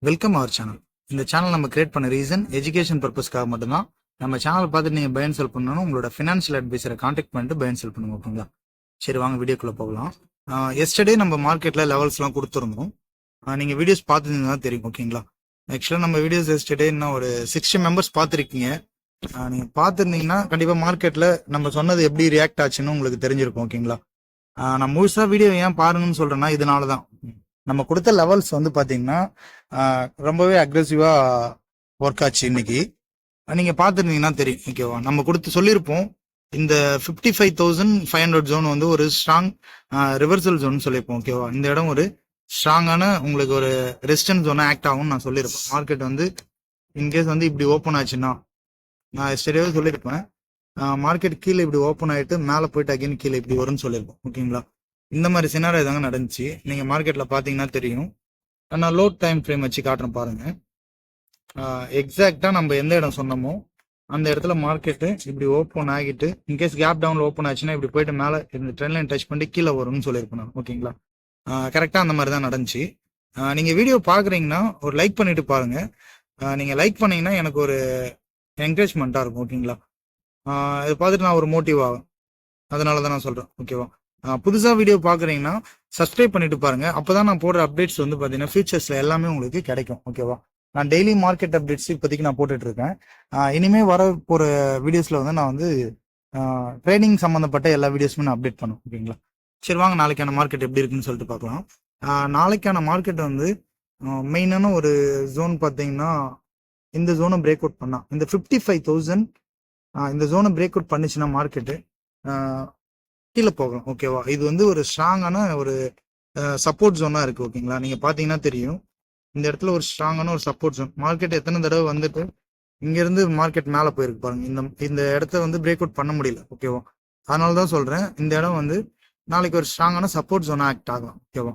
Welcome our channel. இந்த channel நம்ம create பண்ண ரீசன் எஜுகேஷன் பர்பஸ்க்காக மட்டும்தான். நம்ம சேனல் பார்த்துட்டு நீங்கள் பயன் செல் பண்ணணும், உங்களோட ஃபினான்ஷியல் அட்வைசரை காண்டாக்ட் பண்ணிட்டு பயன் செல் பண்ணுங்க. ஓகேங்களா? சரி, வாங்க வீடியோக்குள்ளே போகலாம். எஸ்டர்டே நம்ம மார்க்கெட்டில் லெவல்ஸ்லாம் கொடுத்துருந்தோம். நீங்கள் வீடியோஸ் பார்த்துருந்தீங்கன்னா தெரியும். ஓகேங்களா? ஆக்சுவலாக நம்ம வீடியோஸ் எஸ்டர்டே இன்னும் ஒரு 60 மெம்பர்ஸ் பார்த்துருக்கீங்க. நீங்கள் பார்த்துருந்தீங்கன்னா கண்டிப்பாக மார்க்கெட்டில் நம்ம சொன்னது எப்படி ரியாக்ட் ஆச்சுன்னு உங்களுக்கு தெரிஞ்சிருக்கும். ஓகேங்களா? நான் முழுசாக வீடியோ ஏன் பாருங்கன்னு சொல்கிறேன்னா இதனால தான். நம்ம கொடுத்த லெவல்ஸ் வந்து பார்த்தீங்கன்னா ரொம்பவே அக்ரெசிவாக ஒர்க் ஆச்சு இன்னைக்கு. நீங்கள் பார்த்துருந்தீங்கன்னா தெரியும். ஓகேவா? நம்ம கொடுத்து சொல்லியிருப்போம் இந்த 55,500 ஜோன் வந்து ஒரு ஸ்ட்ராங் ரிவர்சல் ஜோன் சொல்லியிருப்போம். ஓகேவா? இந்த இடம் ஒரு ஸ்ட்ராங்கான உங்களுக்கு ஒரு ரெசிஸ்டன்ஸ் ஜோனாக ஆக்ட் ஆகும்னு நான் சொல்லியிருப்பேன். மார்க்கெட் வந்து இன்கேஸ் வந்து இப்படி ஓப்பன் ஆச்சுன்னா நான் சரியாகவே சொல்லியிருப்பேன். மார்க்கெட் கீழே இப்படி ஓப்பன் ஆகிட்டு மேலே போயிட்டு அகைன் கீழே இப்படி வரும்னு சொல்லியிருப்போம். ஓகேங்களா? இந்த மாதிரி சினாரோ தாங்க நடந்துச்சு. நீங்கள் மார்க்கெட்டில் பார்த்தீங்கன்னா தெரியும். நான் லோட் டைம் ஃப்ரேம் வச்சு காட்டுறேன் பாருங்க. எக்ஸாக்டாக நம்ம எந்த இடம் சொன்னோமோ அந்த இடத்துல மார்க்கெட்டு இப்படி ஓப்பன் ஆகிட்டு இன்கேஸ் கேப் டவுனில் ஓப்பன் ஆச்சுன்னா இப்படி போயிட்டு மேலே இந்த ட்ரெண்ட் லைன் டச் பண்ணி கீழே வரும்னு சொல்லியிருப்பேன் நான். ஓகேங்களா? கரெக்டாக அந்த மாதிரி தான் நடந்துச்சு. நீங்கள் வீடியோ பார்க்குறீங்கன்னா ஒரு லைக் பண்ணிட்டு பாருங்க. நீங்கள் லைக் பண்ணீங்கன்னா எனக்கு ஒரு என்கரேஜ்மெண்ட்டாக இருக்கும். ஓகேங்களா? இதை பார்த்துட்டு நான் ஒரு மோட்டிவ் ஆகும். அதனால தான் நான் சொல்கிறேன். ஓகேவா? புதுசாக வீடியோ பார்க்குறீங்கன்னா சப்ஸ்கிரைப் பண்ணிட்டு பாருங்க. அப்போதான் நான் போடுற அப்டேட்ஸ் வந்து பார்த்தீங்கன்னா ஃபியூச்சர்ஸில் எல்லாமே உங்களுக்கு கிடைக்கும். ஓகேவா? நான் டெய்லி மார்க்கெட் அப்டேட்ஸ் இப்போதைக்கு நான் போட்டுட்டு இருக்கேன். இனிமேல் வர போகிற வீடியோஸில் வந்து நான் வந்து ட்ரேடிங் சம்மந்தப்பட்ட எல்லா வீடியோஸுமே நான் அப்டேட் பண்ணுவேன். ஓகேங்களா? சரி, வாங்க நாளைக்கான மார்க்கெட் எப்படி இருக்குன்னு சொல்லிட்டு பார்க்கலாம். நாளைக்கான மார்க்கெட் வந்து மெயினான ஒரு ஜோன் பார்த்தீங்கன்னா இந்த ஜோனை பிரேக் அவுட் பண்ணா இந்த 55,000 இந்த ஜோனை பிரேக் அவுட் பண்ணிச்சுன்னா மார்க்கெட்டு கீழே போகலாம். ஓகேவா? இது வந்து ஒரு ஸ்ட்ராங்கான ஒரு சப்போர்ட் ஜோனா இருக்கு. ஓகேங்களா? நீங்க பாத்தீங்கன்னா தெரியும் இந்த இடத்துல ஒரு ஸ்ட்ராங்கான ஒரு சப்போர்ட் ஜோன். மார்க்கெட் எத்தனை தடவை வந்துட்டு இங்க இருந்து மார்க்கெட் மேல போயிருக்கு பாருங்க. இந்த இடத்த வந்து பிரேக் அவுட் பண்ண முடியல. ஓகேவா? அதனாலதான் சொல்றேன் இந்த இடம் வந்து நாளைக்கு ஒரு ஸ்ட்ராங்கான சப்போர்ட் ஜோனா ஆக்ட் ஆகலாம். ஓகேவா?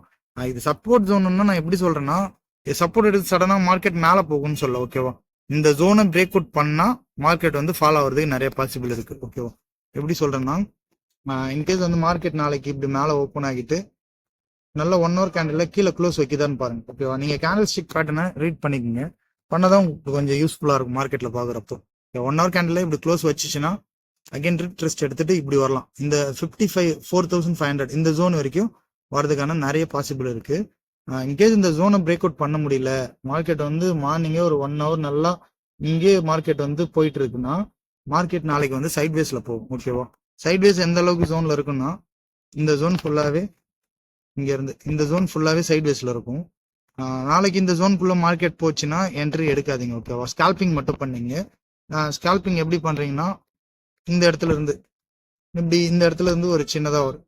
இது சப்போர்ட் ஜோன்னா நான் எப்படி சொல்றேன்னா சப்போர்ட் எடுத்து சடனா மார்க்கெட் மேல போகும்னு சொல்ல. ஓகேவா? இந்த ஜோனை பிரேக் அவுட் பண்ணா மார்க்கெட் வந்து ஃபாலோ ஆகுறதுக்கு நிறைய பாசிபிள் இருக்கு. ஓகேவா? எப்படி சொல்றேன்னா இன்கேஸ் வந்து மார்க்கெட் நாளைக்கு இப்படி மேலே ஓப்பன் ஆகிட்டு நல்ல 1 ஹவர் கேண்டில் கீழே க்ளோஸ் வைக்குதான்னு பாருங்க. ஓகேவா? நீங்க கேண்டில் ஸ்டிக் பேட்டர்னை ரீட் பண்ணிக்கோங்க. பண்ணதான் உங்களுக்கு கொஞ்சம் யூஸ்ஃபுல்லா இருக்கும் மார்க்கெட்ல பாக்குறப்போ. 1 ஹவர் கேண்டில் இப்படி க்ளோஸ் வச்சுச்சுன்னா அகைன் ரிட்ரெஸ்ட் எடுத்துட்டு இப்படி வரலாம். இந்த 4,500 இந்த ஜோன் வரைக்கும் வரதுக்கான நிறைய பாசிபிள் இருக்கு. இன்கேஸ் இந்த ஜோனை பிரேக் அவுட் பண்ண முடியல, மார்க்கெட் வந்து மார்னிங்கே ஒரு 1 ஹவர் நல்லா இங்கே மார்க்கெட் வந்து போயிட்டு இருக்குன்னா மார்க்கெட் நாளைக்கு வந்து சைட்வேஸ்ல போகும். ஓகேவா? சைட்வேஸ் எந்த அளவுக்கு ஜோன்ல இருக்குன்னா இந்த ஜோன் ஃபுல்லாவே இங்க இருந்து இந்த ஜோன் ஃபுல்லாவே சைட்வேஸ்ல இருக்கும். நாளைக்கு இந்த ஜோனுக்குள்ள மார்க்கெட் போச்சுன்னா என்ட்ரி எடுக்காதீங்க. ஓகேவா? ஸ்கால்பிங் மட்டும் பண்ணீங்க. ஸ்கால்பிங் எப்படி பண்றீங்கன்னா இந்த இடத்துல இருந்து இப்படி இந்த இடத்துல இருந்து ஒரு சின்னதா வரும்.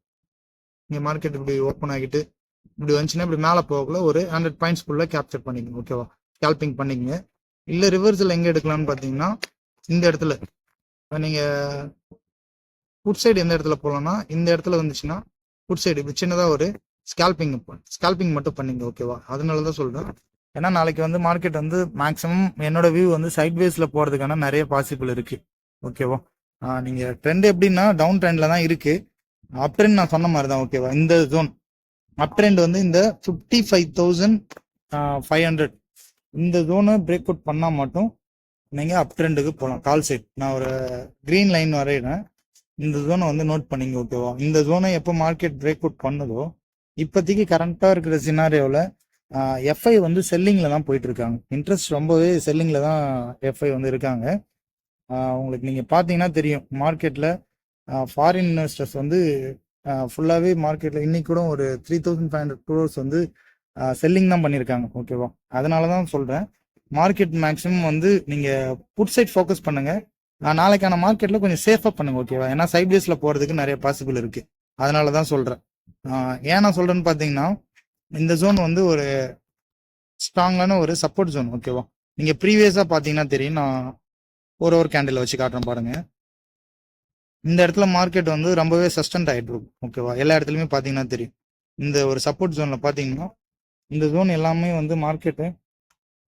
இங்க மார்க்கெட் இப்படி ஓப்பன் ஆகிட்டு இப்படி வந்துச்சுன்னா இப்படி மேலே போகல ஒரு 100 பாயிண்ட்ஸ்குள்ள கேப்சர் பண்ணிக்கங்க. ஓகேவா? ஸ்கால்பிங் பண்ணிக்கங்க. இல்ல ரிவர்சல் எங்க எடுக்கலாம்னு பாத்தீங்கன்னா இந்த இடத்துல நீங்க புட் சைடு எந்த இடத்துல போகலாம்னா இந்த இடத்துல வந்துச்சுன்னா புட் சைடு இப்படி சின்னதா ஒரு ஸ்கால்பிங் மட்டும் பண்ணீங்க. ஓகேவா? அதனாலதான் சொல்றேன். ஏன்னா நாளைக்கு வந்து மார்க்கெட் வந்து மேக்ஸிமம் என்னோட வியூ வந்து சைட்வேஸ்ல போறதுக்கான நிறைய பாசிபிள் இருக்கு. ஓகேவா? நீங்க ட்ரெண்ட் எப்படின்னா டவுன் ட்ரெண்ட்ல தான் இருக்கு. அப் ட்ரெண்ட் நான் சொன்ன மாதிரி தான். ஓகேவா? இந்த ஜோன் அப் ட்ரெண்ட் வந்து இந்த 55,500 இந்த ஜோனை பிரேக் அவுட் பண்ணா மட்டும் நீங்க அப் ட்ரெண்டுக்கு போகலாம். கால் சைட் நான் ஒரு கிரீன் லைன் வரையிறேன். இந்த ஜோனை வந்து நோட் பண்ணிங்க. ஓகேவா? இந்த ஜோனை எப்போ மார்க்கெட் பிரேக் அவுட் பண்ணுதோ இப்போதைக்கு கரண்டா இருக்கிற சினாரியோவில் எஃப்ஐ வந்து செல்லிங்ல தான் போயிட்டு இருக்காங்க. இன்ட்ரெஸ்ட் ரொம்பவே செல்லிங்ல தான் எஃப்ஐ வந்து இருக்காங்க. உங்களுக்கு நீங்க பாத்தீங்கன்னா தெரியும் மார்க்கெட்ல ஃபாரின் இன்வெஸ்டர்ஸ் வந்து ஃபுல்லாவே மார்க்கெட்ல இன்னைக்கு கூட ஒரு 3,500 crores வந்து செல்லிங் தான் பண்ணியிருக்காங்க. ஓகேவா? அதனால தான் சொல்றேன் மார்க்கெட் மேக்ஸிமம் வந்து நீங்க புட் சைட் ஃபோக்கஸ் பண்ணுங்க. நாளைக்கான மார்க்கெட்ல கொஞ்சம் சேஃபா பண்ணுங்க. ஓகேவா? ஏன்னா சைட்வேஸ்ல போறதுக்கு நிறைய பாசிபிள் இருக்கு. அதனாலதான் சொல்றேன். ஏன் நான் சொல்றேன்னு பாத்தீங்கன்னா இந்த ஜோன் வந்து ஒரு ஸ்ட்ராங்கான ஒரு சப்போர்ட் ஜோன். ஓகேவா? நீங்க ப்ரீவியஸா பாத்தீங்கன்னா தெரியும். நான் ஒரு கேண்டில் வச்சு காட்டுறேன் பாருங்க. இந்த இடத்துல மார்க்கெட் வந்து ரொம்பவே சஸ்டன்ட் ஆயிட்டு இருக்கும். ஓகேவா? எல்லா இடத்துலயுமே பாத்தீங்கன்னா தெரியும். இந்த ஒரு சப்போர்ட் ஜோன்ல பாத்தீங்கன்னா இந்த ஜோன் எல்லாமே வந்து மார்க்கெட்டு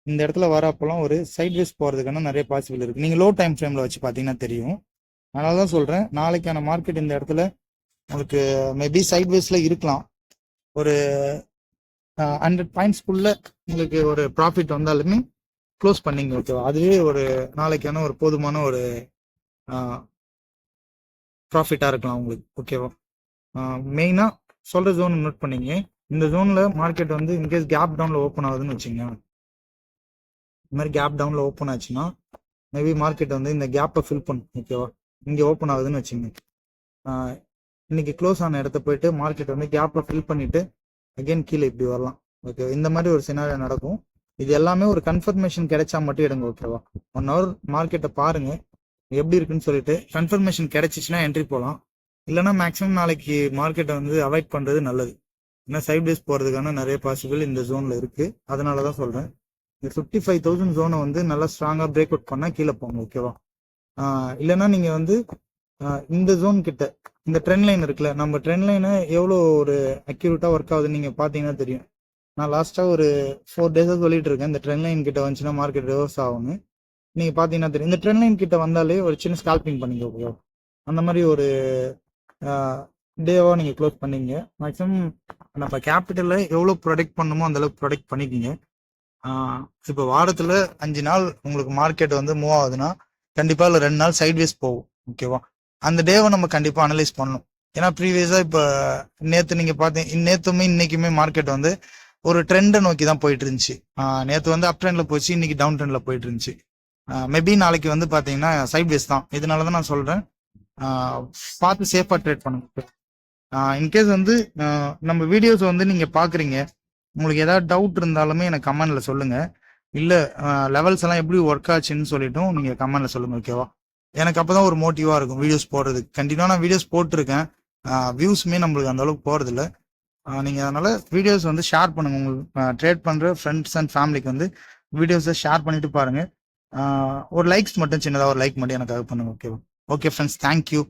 இந்த இடத்துல வரப்பெல்லாம் ஒரு சைட்வேஸ் போறதுக்கான நிறைய பாசிபிள் இருக்கு. நீங்க லோ டைம் ஃப்ரேம்ல வச்சு பாத்தீங்கன்னா தெரியும். அதனாலதான் சொல்றேன் நாளைக்கான மார்க்கெட் இந்த இடத்துல உங்களுக்கு மேபி சைட்வேஸ்ல இருக்கலாம். ஒரு 100 பாயிண்ட்ஸ்க்குள்ள உங்களுக்கு ஒரு ப்ராஃபிட் வந்தாலுமே க்ளோஸ் பண்ணீங்க ஓகேவா. அதுவே ஒரு நாளைக்கான ஒரு போதுமான ஒரு ப்ராஃபிட்டாக இருக்கலாம் உங்களுக்கு ஓகேவா. மெயினாக சொல்கிற ஜோன் நோட் பண்ணீங்க. இந்த ஜோனில் மார்க்கெட் வந்து இன்கேஸ் கேப் டவுனில் ஓப்பன் ஆகுதுன்னு வச்சுங்க, இந்த மாதிரி கேப் டவுனில் ஓப்பன் ஆச்சுன்னா மேபி மார்க்கெட் வந்து இந்த கேப்பை ஃபில் பண்ணும் ஓகேவா. இங்கே ஓப்பன் ஆகுதுன்னு வச்சுங்க, இன்னைக்கு க்ளோஸ் ஆன இடத்த போயிட்டு மார்க்கெட் வந்து கேப்பை ஃபில் பண்ணிட்டு அகைன் கீழே இப்படி வரலாம் ஓகே. இந்த மாதிரி ஒரு சினாரியோ நடக்கும். இது எல்லாமே ஒரு கன்ஃபர்மேஷன் கிடைச்சா மட்டும் எடுங்க ஓகேவா. 1 hour மார்க்கெட்டை பாருங்க எப்படி இருக்குன்னு சொல்லிட்டு கன்ஃபர்மேஷன் கிடைச்சிச்சுன்னா என்ட்ரி போகலாம். இல்லைன்னா மேக்ஸிமம் நாளைக்கு மார்க்கெட்டை வந்து அவாய்ட் பண்ணுறது நல்லது. ஏன்னா சைட் வேஸ் போகிறதுக்கான நிறைய பாசிபிள் இந்த ஜோனில் இருக்குது. அதனால தான் சொல்கிறேன். இந்த 55,000 ஜோனை வந்து நல்லா ஸ்ட்ராங்காக பிரேக் அவுட் பண்ணால் கீழே போங்க ஓகேவா. இல்லைன்னா நீங்கள் வந்து இந்த ஜோன் கிட்ட இந்த ட்ரெண்ட் லைன் இருக்குல்ல, நம்ம ட்ரெண்ட் லைனை எவ்வளோ ஒரு அக்யூரேட்டாக ஒர்க் ஆகுதுன்னு நீங்கள் பார்த்தீங்கன்னா தெரியும். நான் லாஸ்ட்டாக ஒரு 4 days சொல்லிட்டு இருக்கேன், இந்த ட்ரெண்ட் லைன் கிட்ட வந்துச்சுன்னா மார்க்கெட் ரிவர்ஸ் ஆகும்னு. நீங்கள் பார்த்தீங்கன்னா தெரியும். இந்த ட்ரெண்ட் லைன் கிட்ட வந்தாலே ஒரு சின்ன ஸ்கால்பிங் பண்ணிங்க ஓகேவா. அந்த மாதிரி ஒரு டேவாக நீங்கள் க்ளோஸ் பண்ணீங்க. மேக்ஸிமம் நம்ம கேபிட்டலில் எவ்வளோ ப்ரொடெக்ட் பண்ணணுமோ அந்தளவுக்கு ப்ரொடெக்ட் பண்ணிக்கிங்க. இப்போ வாரத்தில் 5 நாள் உங்களுக்கு மார்க்கெட் வந்து மூவ் ஆகுதுன்னா கண்டிப்பாக இல்லை 2 நாள் சைட்வேஸ் போகும் ஓகேவா. அந்த டேவை நம்ம கண்டிப்பாக அனலைஸ் பண்ணணும். ஏன்னா ப்ரீவியஸாக இப்போ நேற்று நீங்கள் பார்த்தீங்க, நேற்றுமே இன்னைக்குமே மார்க்கெட் வந்து ஒரு ட்ரெண்டை நோக்கி தான் போயிட்டு இருந்துச்சு. நேற்று வந்து அப் ட்ரெண்டில் போச்சு, இன்னைக்கு டவுன் ட்ரெண்டில் போயிட்டு இருந்துச்சு. மேபி நாளைக்கு வந்து பார்த்தீங்கன்னா சைட்வேஸ் தான். இதனால தான் நான் சொல்கிறேன், பார்த்து சேஃபாக ட்ரேட் பண்ணுங்க. இன்கேஸ் வந்து நம்ம வீடியோஸ் வந்து நீங்கள் பார்க்குறீங்க, உங்களுக்கு ஏதாவது டவுட் இருந்தாலுமே எனக்கு கமெண்ட்ல சொல்லுங்க. இல்லை லெவல்ஸ் எல்லாம் எப்படி ஒர்க் ஆச்சுன்னு சொல்லிட்டும் நீங்கள் கமெண்ட்ல சொல்லுங்க ஓகேவா. எனக்கு அப்போதான் ஒரு மோட்டிவாக இருக்கும் வீடியோஸ் போடுறதுக்கு. கண்டிப்பாக நான் வீடியோஸ் போட்டிருக்கேன், வியூஸுமே நம்மளுக்கு அந்த அளவுக்கு போகிறதில்ல. நீங்கள் அதனால வீடியோஸ் வந்து ஷேர் பண்ணுங்க. உங்களுக்கு ட்ரேட் பண்ணுற ஃப்ரெண்ட்ஸ் அண்ட் ஃபேமிலிக்கு வந்து வீடியோஸை ஷேர் பண்ணிட்டு பாருங்க. ஒரு லைக்ஸ் மட்டும், சின்னதாக ஒரு லைக் மட்டும் எனக்காக பண்ணுங்க ஓகேவா. Okay friends, thank you.